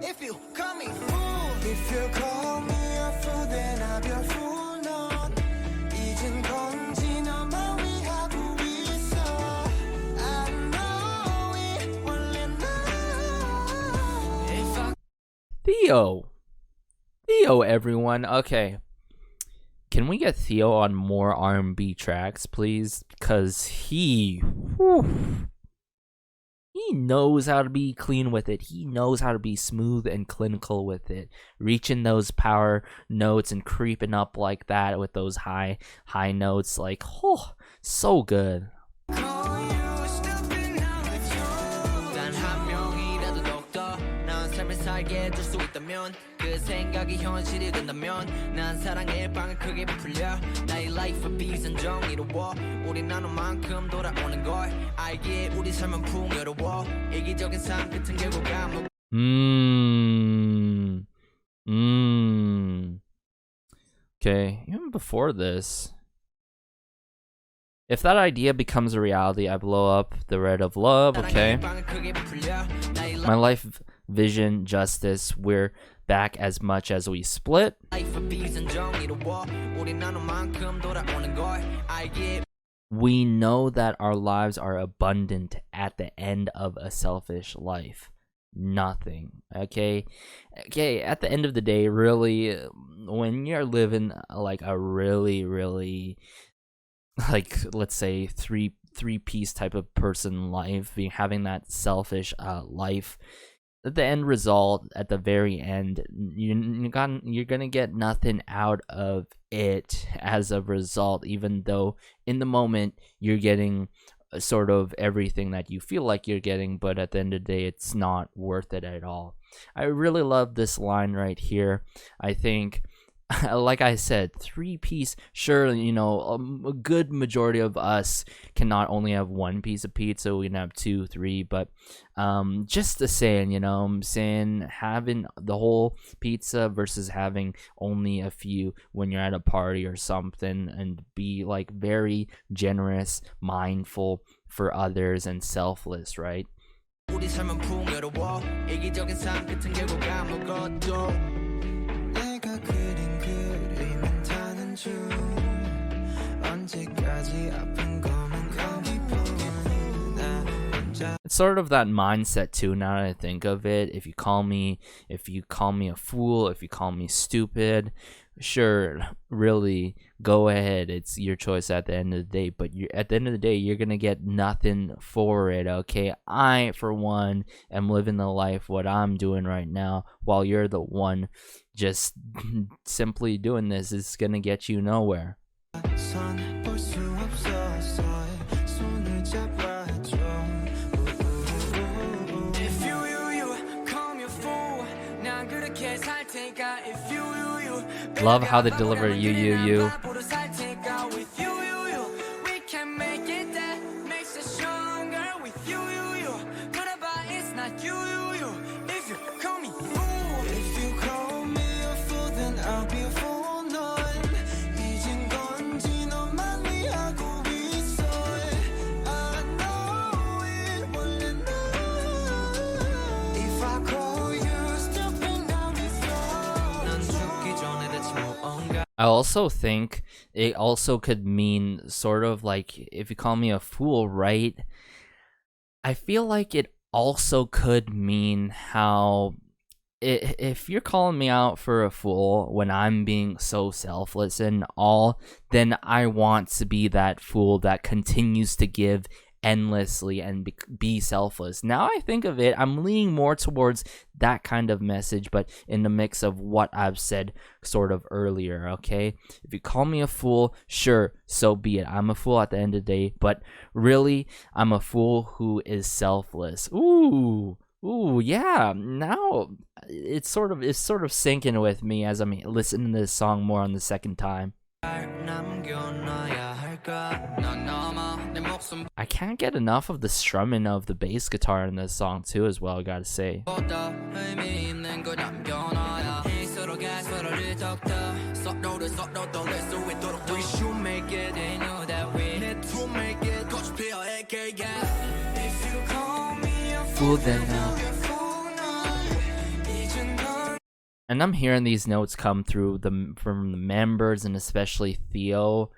B: If you call me a fool, then I'm your fool. 넌 잊은 건지 너만 위하고 있어. I know it 원래 나.
A: Theo, everyone. Okay, can we get Theo on more R&B tracks, please? Because he knows how to be clean with it. He knows how to be smooth and clinical with it, reaching those power notes and creeping up like that with those high notes. Like, oh, so good.
B: 살게 해줄 수 있다면 그 생각이 현실이 된다면 난 사랑의 일방을 크게 부풀려 나의 라이프 비선정이로워 우리 나눈만큼 돌아오는 걸 알기에 우리 삶은 풍요로워 이기적인 삶 끝은 결국 감옥.
A: Okay, even before this, if that idea becomes a reality, I blow up the red of love. Okay, my life, vision, justice, we're back as much as we split. We know that our lives are abundant at the end of a selfish life. nothing. Okay, at the end of the day, really, when you're living like a really like, let's say three-piece type of person life, having that selfish life, at the end result, at the very end, you're gonna get nothing out of it as a result, even though in the moment you're getting sort of everything that you feel like you're getting, but at the end of the day, it's not worth it at all. I really love this line right here. I think, like I said, three-piece, sure, you know, a good majority of us cannot only have one piece of pizza, we can have 2, 3, but just the saying, you know, I'm saying, having the whole pizza versus having only a few when you're at a party or something, and be like very generous, mindful for others, and selfless, right?
B: 우리 삶은 풍요로워 이기적인 삶 끝은 결국 아무것도 내가 그린 그림은 타는 중 언제까지 아픈 거면 거기 나 혼자.
A: It's sort of that mindset too, now that I think of it. If you call me a fool, if you call me stupid, sure, really, go ahead, it's your choice at the end of the day, but at the end of the day, you're gonna get nothing for it. Okay, I for one am living the life what I'm doing right now, while you're the one just simply doing this is gonna get you nowhere. Love how they deliver you. I also think it also could mean sort of like, if you call me a fool, right? I feel like it also could mean how if you're calling me out for a fool when I'm being so selfless and all, then I want to be that fool that continues to give endlessly and be selfless. Now I think of it, I'm leaning more towards that kind of message, but in the mix of what I've said sort of earlier. Okay, if you call me a fool, sure, so be it. I'm a fool at the end of the day, but really, I'm a fool who is selfless. Ooh, yeah. Now it's sort of sinking with me as I'm listening to this song more on the second time. I can't get enough of the strumming of the bass guitar in this song too, as well, I gotta say. And I'm hearing these notes come through from the members, and especially Theo.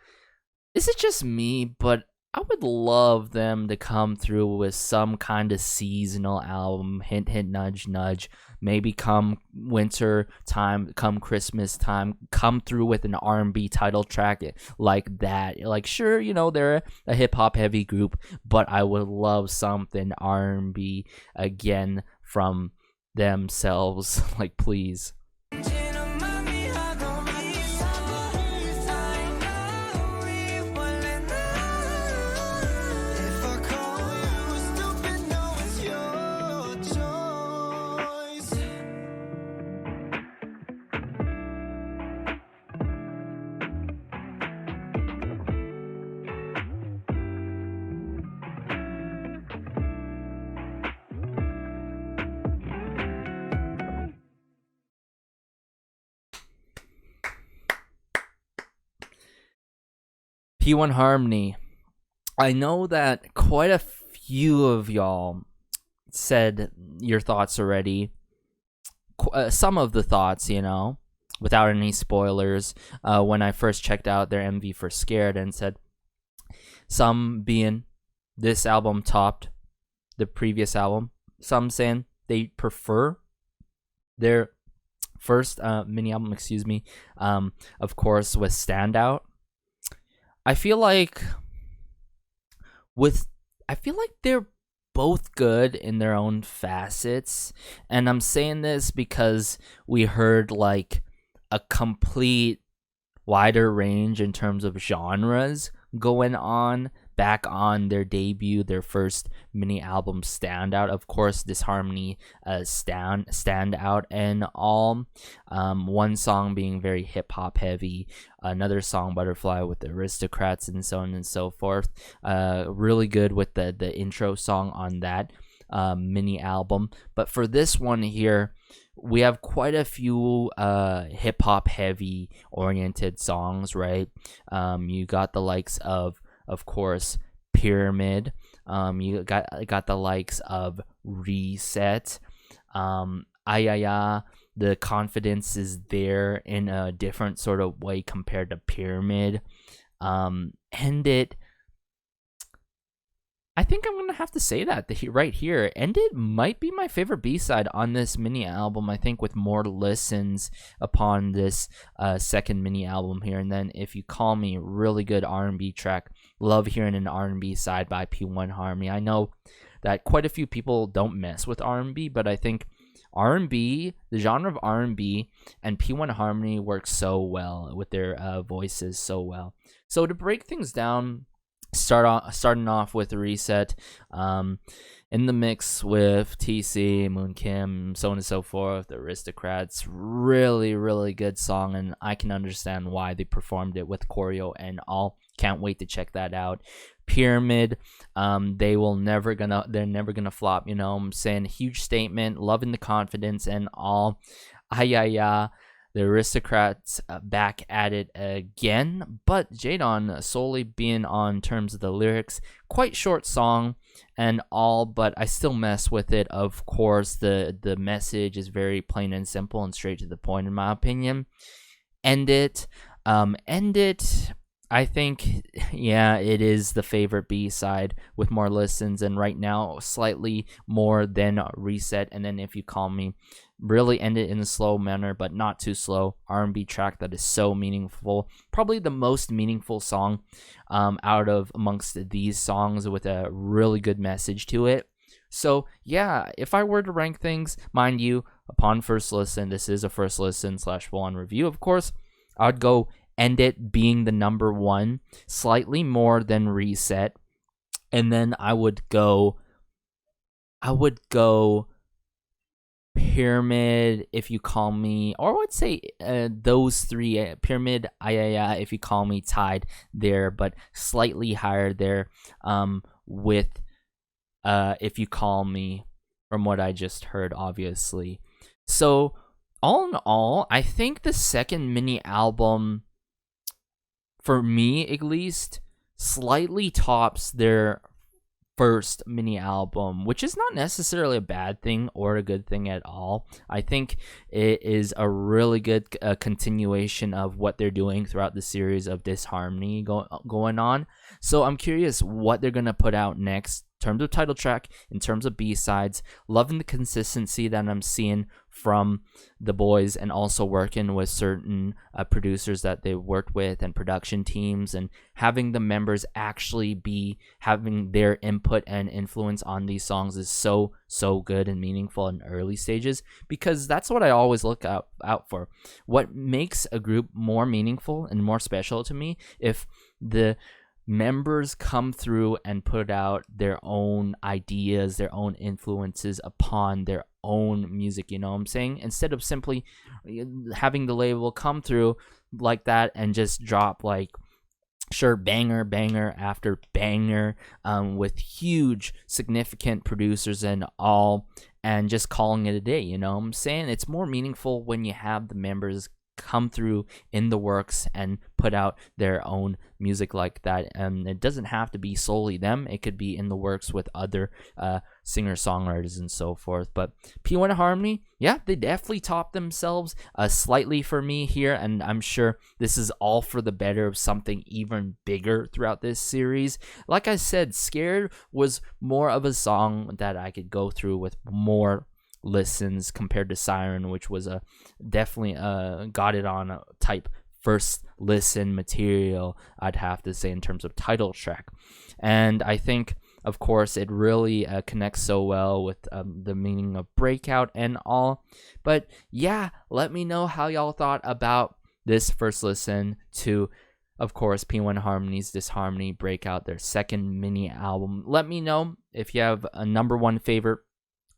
A: Is it just me? But I would love them to come through with some kind of seasonal album. Hint, hint, nudge, nudge. Maybe come winter time, come Christmas time, come through with an R&B title track like that. Like, sure, you know, they're a hip-hop heavy group, but I would love something R&B again from themselves. Like, please. P1Harmony. I know that quite a few of y'all said your thoughts already. Some of the thoughts, you know, without any spoilers, when I first checked out their MV for Scared, and said some being this album topped the previous album. Some saying they prefer their first mini album, of course, with Standout. I feel like they're both good in their own facets, and I'm saying this because we heard like a complete wider range in terms of genres going on back on their debut, their first mini album, Standout. Of course, Disharmony stand out and all. One song being very hip hop heavy, another song Butterfly with the Aristocrats, and so on and so forth. Really good with the intro song on that mini album. But for this one here, we have quite a few hip hop heavy oriented songs, right? You got the likes of course, Pyramid. You got the likes of Reset. AYAYA, the confidence is there in a different sort of way compared to Pyramid. End It. I think I'm gonna have to say that right here. End It might be my favorite B-side on this mini album. I think with more listens upon this second mini album here. And then If You Call Me, really good R&B track. Love hearing an R&B side by P1Harmony. I know that quite a few people don't mess with R&B, but I think R&B, the genre of R&B, and P1Harmony work so well with their voices so well. So to break things down, starting off with Reset, in the mix with TC, Moon Kim, so on and so forth, the Aristocrats. Really, really good song, and I can understand why they performed it with choreo and all. Can't wait to check that out. Pyramid, they're never gonna flop, you know what I'm saying? Huge statement, loving the confidence and all. AYAYA, the Aristocrats back at it again, but Jadon solely being on terms of the lyrics. Quite short song and all, but I still mess with it. Of course, the message is very plain and simple and straight to the point, in my opinion. End It. I think, yeah, it is the favorite B-side with more listens, and right now slightly more than Reset. And then If You Call Me, really end it in a slow manner, but not too slow. R&B track that is so meaningful. Probably the most meaningful song out of amongst these songs, with a really good message to it. So yeah, if I were to rank things, mind you, upon first listen, this is a first listen / full-on review, of course, I'd go End It being the number one, slightly more than Reset, and then I would go Pyramid, If You Call Me, or I would say those three, Pyramid, AYAYA, If You Call Me, tied there, but slightly higher there with If You Call Me, from what I just heard, obviously. So all in all, I think the second mini album, for me at least, slightly tops their first mini album, which is not necessarily a bad thing or a good thing at all. I think it is a really good continuation of what they're doing throughout the series of Disharmony going on. So I'm curious what they're gonna put out next in terms of title track, in terms of B-sides. Loving the consistency that I'm seeing from the boys, and also working with certain producers that they worked with and production teams, and having the members actually be having their input and influence on these songs is so good and meaningful in early stages, because that's what I always look out for. What makes a group more meaningful and more special to me, if the members come through and put out their own ideas, their own influences upon their own music, you know what I'm saying? Instead of simply having the label come through like that and just drop like, sure, banger after banger, with huge significant producers and all, and just calling it a day, you know what I'm saying? It's more meaningful when you have the members come through in the works and put out their own music like that. And it doesn't have to be solely them, it could be in the works with other singer-songwriters and so forth. But P1Harmony, yeah, they definitely topped themselves slightly for me here, and I'm sure this is all for the better of something even bigger throughout this series. Like I said, Scared was more of a song that I could go through with more listens compared to Siren, which was a definitely got it on a type first listen material, I'd have to say, in terms of title track. And I think, of course, it really connects so well with the meaning of breakout and all. But yeah, let me know how y'all thought about this first listen to, of course, P1Harmony's Disharmony Breakout, their second mini album. Let me know if you have a #1 favorite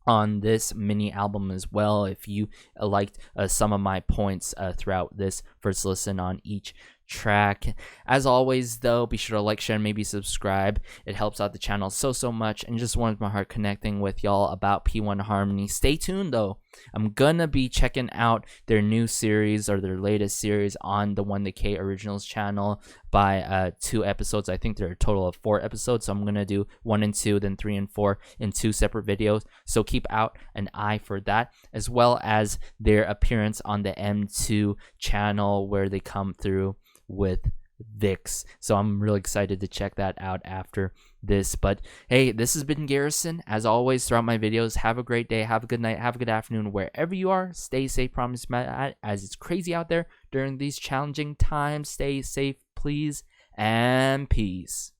A: on this mini album as well, if you liked some of my points throughout this first listen on each track. As always, though, be sure to like, share, and maybe subscribe. It helps out the channel so much, and just warms my heart connecting with y'all about P1Harmony. Stay tuned, though. I'm gonna be checking out their new series, or their latest series, on the 1-K Originals channel by 2 episodes. I think there are a total of 4 episodes, so I'm gonna do 1 and 2, then 3 and 4 in 2 separate videos. So keep out an eye for that, as well as their appearance on the M2 channel, where they come through with Vix. So I'm really excited to check that out after this. But hey, this has been Garrison. As always, throughout my videos, have a great day, have a good night, have a good afternoon, wherever you are. Stay safe, promise, as it's crazy out there during these challenging times. Stay safe, please, and peace.